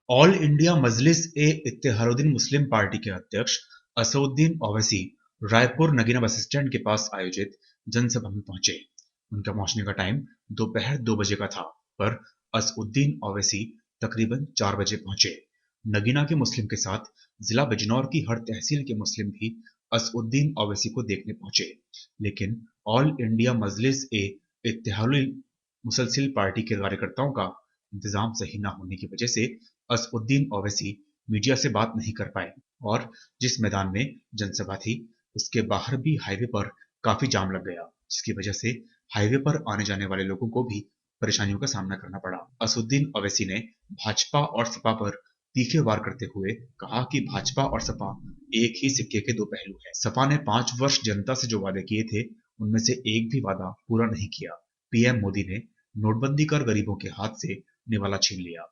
All India मजलिस ए इत्तेहारुद्दीन Muslim party के अध्यक्ष Asaduddin Owaisi Raipur Nagina bus stand के पास आयोजित जनसभा में पहुंचे। उनका पहुंचने का टाइम दोपहर 2 बजे का था, पर असदुद्दीन ओवैसी तकरीबन 4 बजे पहुंचे। नगीना के मुस्लिम के साथ जिला बिजनौर की हर तहसील के मुस्लिम भी असदुद्दीन ओवैसी को देखने पहुंचे, लेकिन ऑल इंडिया मजलिस ए इत्तेहारुल मुसलसिल पार्टी के कार्यकर्ताओं का इंतजाम सही न होने की वजह से असउद्दीन ओवैसी मीडिया से बात नहीं कर पाए और जिस मैदान में जनसभा थी उसके बाहर भी हाईवे पर काफी जाम लग गया, जिसकी वजह से हाईवे पर आने जाने वाले लोगों को भी परेशानियों का सामना करना पड़ा। असउद्दीन ओवैसी ने भाजपा और सपा पर तीखे वार करते हुए कहा कि भाजपा और सपा एक ही सिक्के के दो पहलू हैं। सपा ने 5 वर्ष जनता से जो वादे किए थे उनमें से एक भी वादा पूरा नहीं किया। पीएम मोदी ने नोटबंदी कर गरीबों के हाथ से निवाला छीन लिया।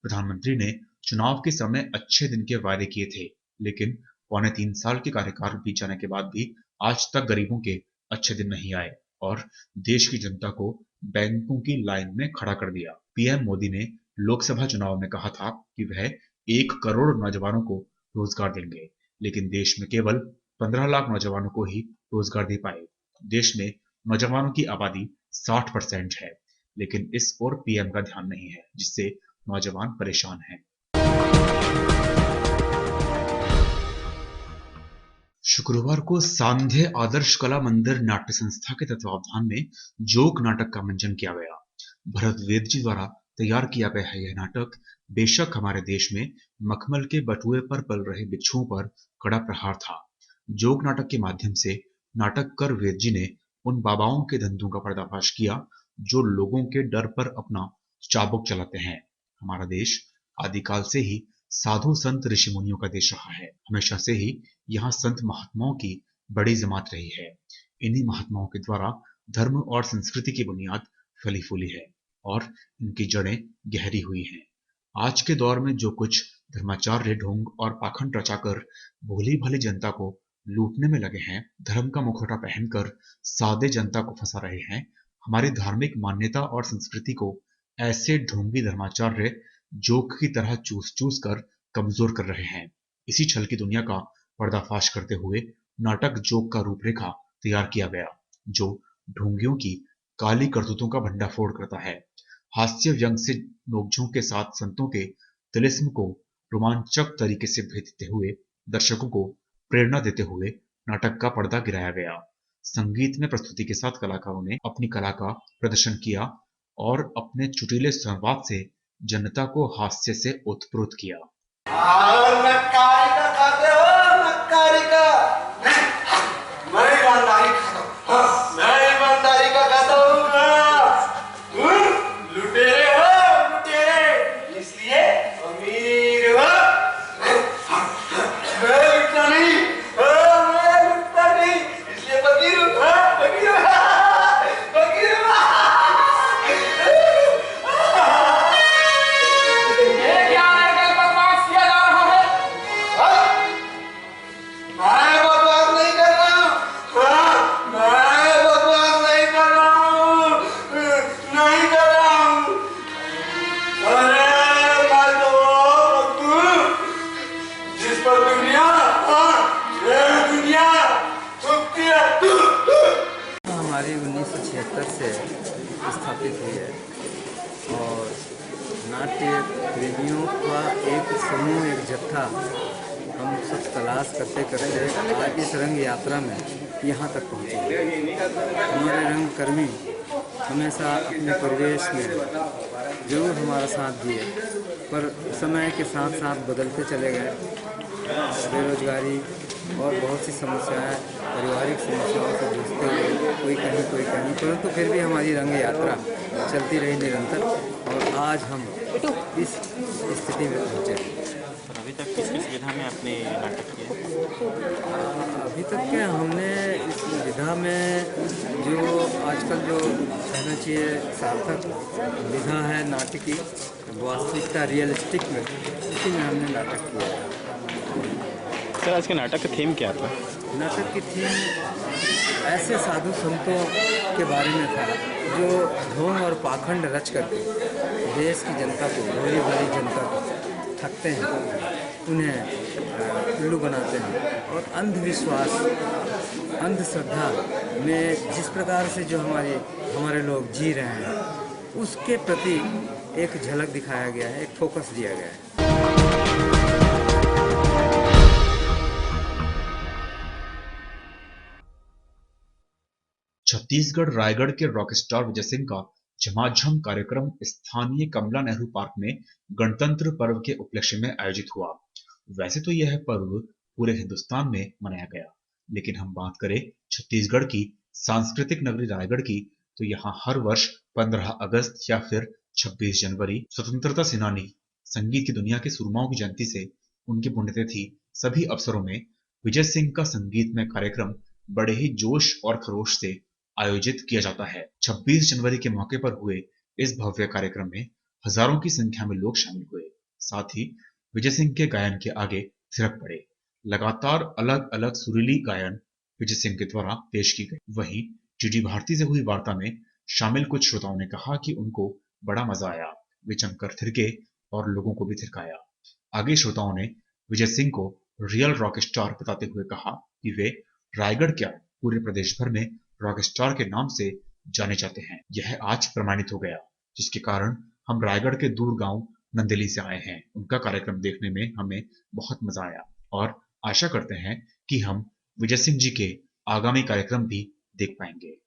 प्रधानमंत्री ने चुनाव के समय अच्छे दिन के वायदे किए थे, लेकिन 3.25 साल के कार्यकाल बीत जाने के बाद भी आज तक गरीबों के अच्छे दिन नहीं आए और देश की जनता को बैंकों की लाइन में खड़ा कर दिया। पीएम मोदी ने लोकसभा चुनाव में कहा था कि वह 1 करोड़ नौजवानों को रोजगार देंगे, लेकिन देश में केवल 15 लाख नौजवानों को ही रोजगार दे पाए। देश में नौजवानों की आबादी 60% है, लेकिन इस ओर पीएम का ध्यान नहीं है, जिससे नौजवान परेशान हैं। शुक्रवार को सांध्य आदर्श कला मंदिर नाट्य संस्था के तत्वावधान में जोक नाटक का मंचन किया गया। भरत वेद जी द्वारा तैयार किया गया है यह नाटक बेशक हमारे देश में मखमल के बटुए पर पल रहे बिच्छुओं पर कड़ा प्रहार था। जोक नाटक के माध्यम से नाटककार वेद जी ने उन बाबाओं के धंधों का पर्दाफाश किया जो लोगों के डर पर अपना चाबुक चलाते हैं। हमारा देश आदिकाल से ही साधु संत ऋषि मुनियों का देश रहा है। हमेशा से ही यहाँ संत महात्माओं की बड़ी जमात रही है। इन्हीं महात्माओं के द्वारा धर्म और संस्कृति की बुनियाद फली फूली है और इनकी जड़ें गहरी हुई हैं। आज के दौर में जो कुछ धर्माचार्य ढोंग और पाखंड रचाकर भोली भाली जनता को लूटने में लगे हैं, धर्म का मुखौटा पहनकर सादे जनता को फंसा रहे हैं, हमारी धार्मिक मान्यता और संस्कृति को ऐसे ढोंगी धर्माचार्य जोक की तरह चूस चूस कर कमजोर कर रहे हैं। इसी छल की दुनिया का पर्दाफाश करते हुए नाटक जोक का रूपरेखा तैयार किया गया, जो ढोंगियों की काली करतूतों का भंडाफोड़ करता है। हास्य व्यंग से नोकझोंक के साथ संतों के तिलिस्म को रोमांचक तरीके से भेदते हुए दर्शकों को प्रेरणा देते हुए नाटक का पर्दा गिराया गया। संगीत में प्रस्तुति के साथ कलाकारों ने अपनी कला का प्रदर्शन किया और अपने चुटीले संवाद से जनता को हास्य से ओतप्रोत किया। नक्कारी का खाते हो, नक्कारी का। मैं ईमानदारी खाता हूँ, मैं ईमानदारी का खाता हूँ। तुम लुटेरे हो, लुटेरे, इसलिए अमीर हो। मैं लुटता नहीं, मैं लुटता नहीं, इसलिए फकीर हूँ, फकीर हूँ, फकीर हूँ। हमारी 1976 से स्थापित हुई है और नाट्य प्रेमियों का एक समूह, एक जत्था हम सब तलाश करते करते आज इस रंग यात्रा में यहाँ तक पहुँचे। हमारे रंग कर्मी हमेशा अपने परिवेश में जरूर हमारा साथ दिए, पर समय के साथ साथ बदलते चले गए। बेरोजगारी और बहुत सी समस्याएं, पारिवारिक समस्याओं से जूझते हुए कोई कहीं, परंतु फिर भी हमारी रंग यात्रा चलती रही निरंतर और आज हम इस स्थिति में पहुँचे। अभी तक किस किस विधा में आपने नाटक किया? अभी तक के हमने इस विधा में जो आजकल जो कहना चाहिए सार्थक विधा है नाट्य की, वास्तविकता रियलिस्टिक में, उसी में हमने नाटक किया है। सर, आज के नाटक का थीम क्या था? नाटक की थीम ऐसे साधु संतों के बारे में था जो ढोंग और पाखंड रच करके देश की जनता को, भोली भाली जनता को थकते हैं उन्हें उल्लू बनाते हैं। और अंधविश्वास, अंधश्रद्धा में जिस प्रकार से जो हमारे लोग जी रहे हैं, उसके प्रति एक झलक दिखाया गया है, एक फोकस दिया गया है। छत्तीसगढ़ रायगढ़ के रॉकस्टार विजय सिंह का झमाझम कार्यक्रम स्थानीय कमला नेहरू पार्क में गणतंत्र पर्व के उपलक्ष्य में आयोजित हुआ। वैसे तो यह पर्व पूरे हिंदुस्तान में मनाया गया, लेकिन हम बात करें छत्तीसगढ़ की सांस्कृतिक नगरी रायगढ़ की, तो यहाँ हर वर्ष 15 अगस्त या फिर 26 जनवरी स्वतंत्रता सेनानी, संगीत की दुनिया के सुरमाओं की जयंती से उनकी पुण्यतिथि सभी अवसरों में विजय सिंह का संगीतमय कार्यक्रम बड़े ही जोश और खरोश से आयोजित किया जाता है। 26 जनवरी के मौके पर हुए इस भव्य कार्यक्रम में हजारों की संख्या में लोग शामिल हुए। साथ ही विजय सिंह के गायन के आगे थिरक पड़े। लगातार अलग अलग सुरीली गायन विजय सिंह के द्वारा पेश की गई। वहीं डीडी भारती से हुई वार्ता में शामिल कुछ श्रोताओं ने कहा कि उनको बड़ा मजा आया, वे जमकर थिरके और लोगों को भी थिरकाया। आगे श्रोताओं ने विजय सिंह को रियल रॉक स्टार बताते हुए कहा कि वे रायगढ़ क्या पूरे प्रदेश भर में रॉक स्टार के नाम से जाने जाते हैं। यह आज प्रमाणित हो गया, जिसके कारण हम रायगढ़ के दूर गांव नंदेली से आए हैं। उनका कार्यक्रम देखने में हमें बहुत मजा आया और आशा करते हैं कि हम विजय सिंह जी के आगामी कार्यक्रम भी देख पाएंगे।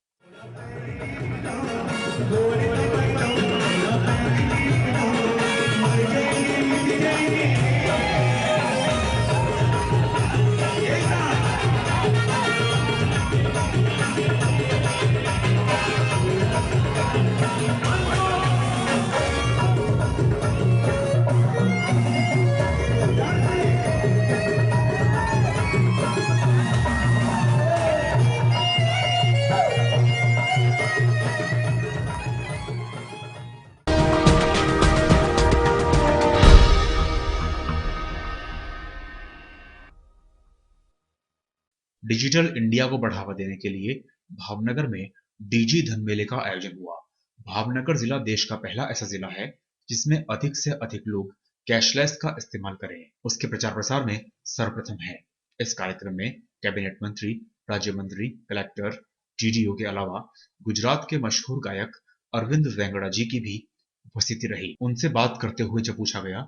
डिजिटल इंडिया को बढ़ावा देने के लिए भावनगर में डीजी धन मेले का आयोजन हुआ। भावनगर जिला देश का पहला ऐसा जिला है जिसमें अधिक से अधिक लोग कैशलेस का इस्तेमाल करें। उसके प्रचार प्रसार में सर्वप्रथम है। इस कार्यक्रम में कैबिनेट मंत्री, राज्य मंत्री, कलेक्टर, डीडीओ के अलावा गुजरात के मशहूर गायक अरविंद वेंगड़ा जी की भी उपस्थिति रही। उनसे बात करते हुए जब पूछा गया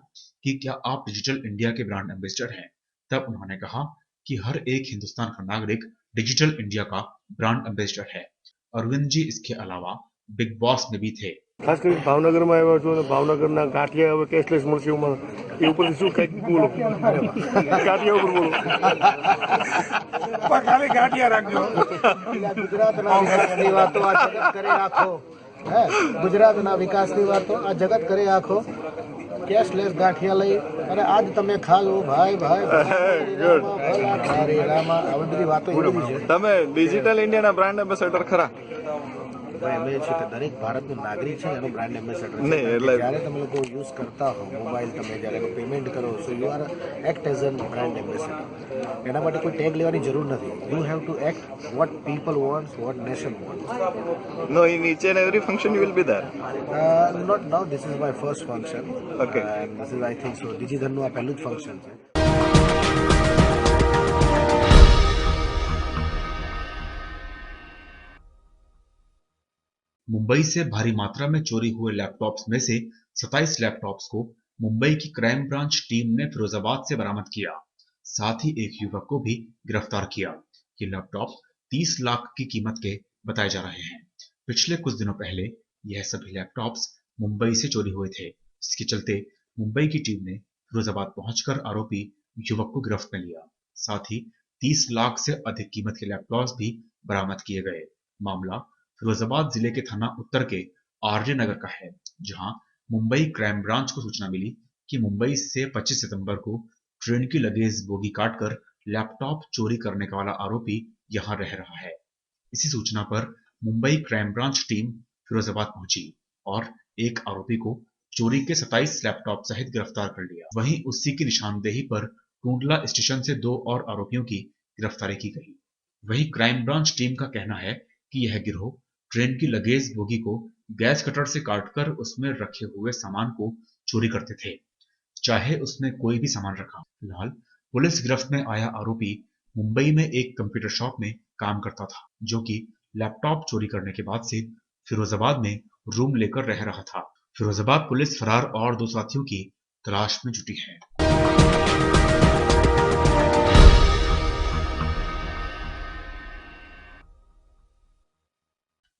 कि क्या आप डिजिटल इंडिया के ब्रांड एम्बेसडर हैं, तब उन्होंने कहा कि हर एक हिंदुस्तान का नागरिक डिजिटल इंडिया का ब्रांड एम्बेसडर है। अरविंद जी इसके अलावा बिग बॉस में भी थे। खास કરીને ભાવનગરમાં આવ્યા છો અને ભાવનગરના ગાંઠિયા હવે કેશલેસ મળશે એવું એ ઉપરથી શું કંઈક બોલો ગાંઠિયા ઉપર બોલો પણ ખાલી ગાંઠિયા રાખજો ગુજરાતના વિકાસની વાતો આ જગત કરે આખો હે ગુજરાતના વિકાસની વાતો આ જગત કરે આખો કેશલેસ ગાંઠિયા લઈ અને આજ તમે ખા લો ભાઈ ભાઈ રામા આવી બધી વાતો છે। તમે ડિજિટલ ઇન્ડિયાના બ્રાન્ડ એમ્બેસેડર ખરા? અમે છે કે દરેક ભારતનું નાગરિક છે એનો બ્રાન્ડ એમ્બેસેડર છે। નહીં એટલે જ્યારે તમે લોકો યુઝ કરતા હો મોબાઈલ, તમે જ્યારે પેમેન્ટ કરો so you are act as an brand ambassador. એના માટે કોઈ ટેગ લેવાની જરૂર નથી। You have to act what people wants, what nation wants. No, in each and every function you will be there. Not now, this is my first function. Okay. And this is, I think so, DigiDhanનું આ પહેલું જ function છે। मुंबई से भारी मात्रा में चोरी हुए लैपटॉप्स में से 27 लैपटॉप्स को मुंबई की क्राइम ब्रांच टीम ने फिरोजाबाद से बरामद किया। साथ ही एक युवक को भी गिरफ्तार किया। ये लैपटॉप 30 लाख की कीमत के बताए जा रहे हैं। पिछले कुछ दिनों पहले यह सभी लैपटॉप्स मुंबई से चोरी हुए थे, जिसके चलते मुंबई की टीम ने फिरोजाबाद पहुंचकर आरोपी युवक को गिरफ्त में लिया। साथ ही 30 लाख से अधिक कीमत के लैपटॉप्स भी बरामद किए गए। मामला फिरोजाबाद जिले के थाना उत्तर के आरजे नगर का है, जहां मुंबई क्राइम ब्रांच को सूचना मिली कि मुंबई से 25 सितंबर को ट्रेन की लगेज बोगी काटकर लैपटॉप चोरी करने वाला आरोपी यहां रह रहा है। इसी सूचना पर Mumbai crime branch team Firozabad पहुंची और एक आरोपी को चोरी के 27 लैपटॉप सहित गिरफ्तार कर लिया। वहीं उसी की निशानदेही पर टूंडला स्टेशन से 2 और आरोपियों की गिरफ्तारी की गई। वहीं क्राइम ब्रांच टीम का कहना है कि यह गिरोह ट्रेन की लगेज बोगी को गैस कटर से काटकर उसमें रखे हुए सामान को चोरी करते थे। चाहे उसमें कोई भी सामान रखा। फिलहाल पुलिस गिरफ्त में आया आरोपी मुंबई में एक कंप्यूटर शॉप में काम करता था, जो कि लैपटॉप चोरी करने के बाद से फिरोजाबाद में रूम लेकर रह रहा था। फिरोजाबाद पुलिस फरार और 2 साथियों की तलाश में जुटी है।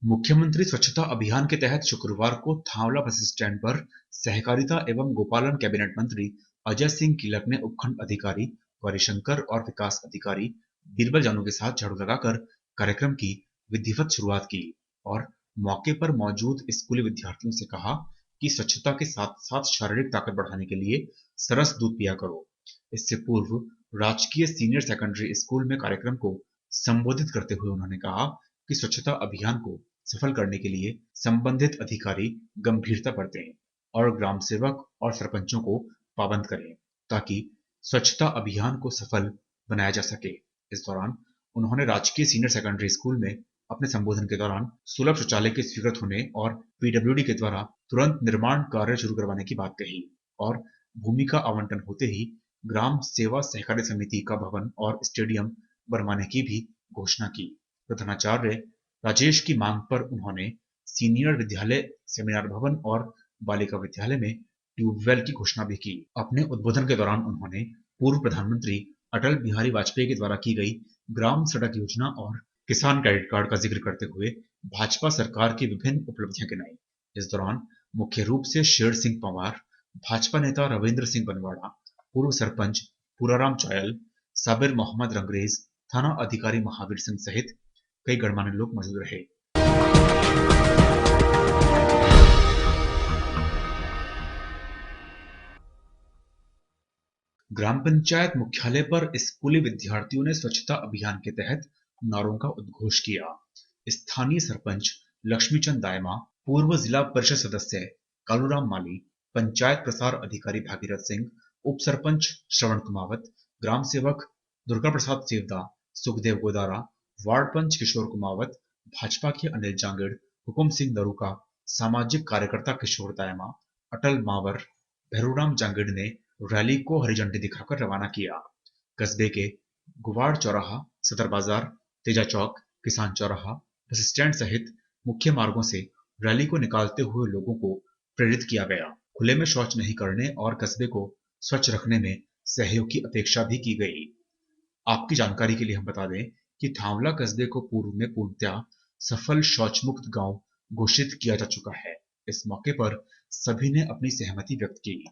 मुख्यमंत्री स्वच्छता अभियान के तहत शुक्रवार को थांवला बस स्टैंड पर सहकारिता एवं गोपालन कैबिनेट मंत्री अजय सिंह किलक ने उपखंड अधिकारी गौरीशंकर और विकास अधिकारी बीरबल जानू के साथ झाड़ू लगाकर कार्यक्रम की विधिवत शुरुआत की और मौके पर मौजूद स्कूली विद्यार्थियों से कहा कि स्वच्छता के साथ साथ शारीरिक ताकत बढ़ाने के लिए सरस दूध पिया करो। इससे पूर्व राजकीय सीनियर सेकेंडरी स्कूल में कार्यक्रम को संबोधित करते हुए उन्होंने कहा कि स्वच्छता अभियान को सफल करने के लिए संबंधित अधिकारी गंभीरता बरतें और ग्राम सेवक और सरपंचों को पाबंद करें ताकि स्वच्छता अभियान को सफल बनाया जा सके। इस दौरान उन्होंने राजकीय सीनियर सेकेंडरी स्कूल में अपने संबोधन के दौरान सुलभ शौचालय के स्वीकृत होने और पीडब्ल्यूडी के द्वारा तुरंत निर्माण कार्य शुरू करवाने की बात कही और भूमि का आवंटन होते ही ग्राम सेवा सहकारी समिति का भवन और स्टेडियम बनवाने की भी घोषणा की। प्रधानाचार्य राजेश की मांग पर उन्होंने सीनियर विद्यालय, सेमिनार भवन और बालिका विद्यालय में ट्यूबवेल की घोषणा भी की। अपने उद्बोधन के दौरान उन्होंने पूर्व प्रधानमंत्री अटल बिहारी वाजपेयी के द्वारा की गई ग्राम सड़क योजना और किसान क्रेडिट कार्ड का जिक्र करते हुए भाजपा सरकार की विभिन्न उपलब्धियां गिनाई। इस दौरान मुख्य रूप से शेर सिंह पंवार, भाजपा नेता रविंद्र सिंह बनवाड़ा, पूर्व सरपंच पूराराम चायल, साबिर मोहम्मद रंगरेज, थाना अधिकारी महावीर सिंह सहित कई गणमान्य लोग मौजूद रहे। ग्राम पंचायत मुख्यालय पर स्कूली विद्यार्थियों ने स्वच्छता अभियान के तहत नारों का उद्घोष किया। स्थानीय सरपंच लक्ष्मीचंद दायमा, पूर्व जिला परिषद सदस्य कालूराम माली, पंचायत प्रसार अधिकारी भागीरथ सिंह, उप सरपंच श्रवण कुमावत, ग्राम सेवक दुर्गा प्रसाद सेवदा, सुखदेव गोदारा, वार्ड पंच किशोर कुमावत, भाजपा के अनिल जांगड़, हुकुम सिंह दरूका, सामाजिक कार्यकर्ता किशोर दायमा, अटल मावर, भैरूराम जांगड़ ने रैली को हरी झंडी दिखाकर रवाना किया। कस्बे के गुवाड़ चौराहा, सदर बाजार, तेजा चौक, किसान चौराहा, बस स्टैंड सहित मुख्य मार्गों से रैली को निकालते हुए लोगों को प्रेरित किया गया। खुले में शौच नहीं करने और कस्बे को स्वच्छ रखने में सहयोग की अपेक्षा भी की गई। आपकी जानकारी के लिए हम बता दें कि थांवला कस्बे को पूर्व में पूर्णतः सफल शौच मुक्त गांव घोषित किया जा चुका है। इस मौके पर सभी ने अपनी सहमति व्यक्त की।